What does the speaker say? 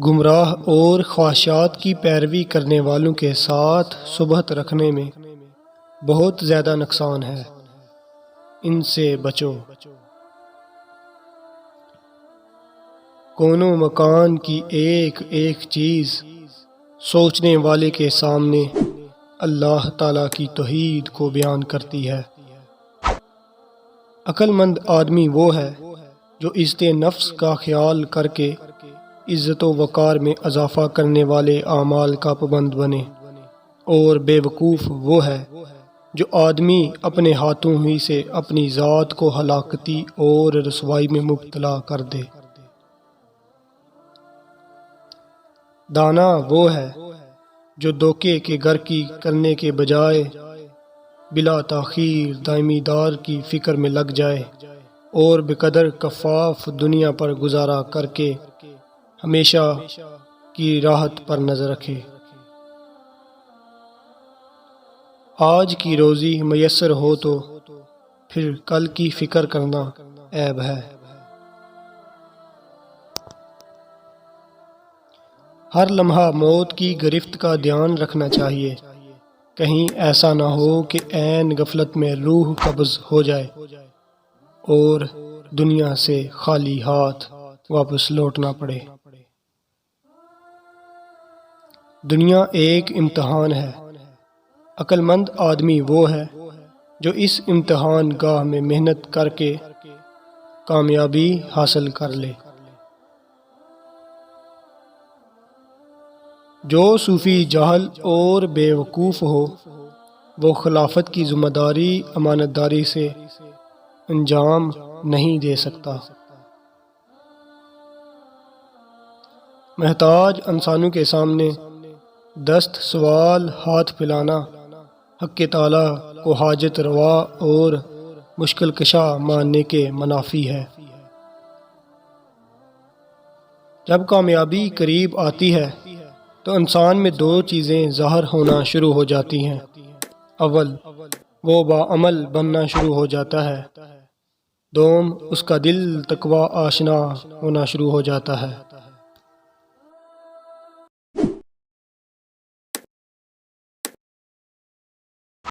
گمراہ اور خواہشات کی پیروی کرنے والوں کے ساتھ صحبت رکھنے میں بہت زیادہ نقصان ہے، ان سے بچو۔ کون و مکان کی ایک ایک چیز سوچنے والے کے سامنے اللہ تعالیٰ کی توحید کو بیان کرتی ہے۔ عقل مند آدمی وہ ہے جو عزت نفس کا خیال کر کے عزت و وقار میں اضافہ کرنے والے اعمال کا پابند بنے، اور بے وقوف وہ ہے جو آدمی اپنے ہاتھوں ہی سے اپنی ذات کو ہلاکتی اور رسوائی میں مبتلا کر دے۔ دانا وہ ہے جو دھوکے کے گھر کی کرنے کے بجائے بلا تاخیر دائمی دار کی فکر میں لگ جائے اور بقدر کفاف دنیا پر گزارا کر کے ہمیشہ کی راحت پر نظر رکھے۔ آج کی روزی میسر ہو تو پھر کل کی فکر کرنا عیب ہے۔ ہر لمحہ موت کی گرفت کا دھیان رکھنا چاہیے، کہیں ایسا نہ ہو کہ عین غفلت میں روح قبض ہو جائے اور دنیا سے خالی ہاتھ واپس لوٹنا پڑے۔ دنیا ایک امتحان ہے، عقل مند آدمی وہ ہے جو اس امتحان گاہ میں محنت کر کے کامیابی حاصل کر لے۔ جو صوفی جاہل اور بے وقوف ہو وہ خلافت کی ذمہ داری امانت داری سے انجام نہیں دے سکتا۔ محتاج انسانوں کے سامنے دست سوال ہاتھ پھیلانا حق تعالیٰ کو حاجت روا اور مشکل کشا ماننے کے منافی ہے۔ جب کامیابی قریب آتی ہے تو انسان میں دو چیزیں ظاہر ہونا شروع ہو جاتی ہیں۔ اول، وہ باعمل بننا شروع ہو جاتا ہے۔ دوم، اس کا دل تقوی آشنا ہونا شروع ہو جاتا ہے۔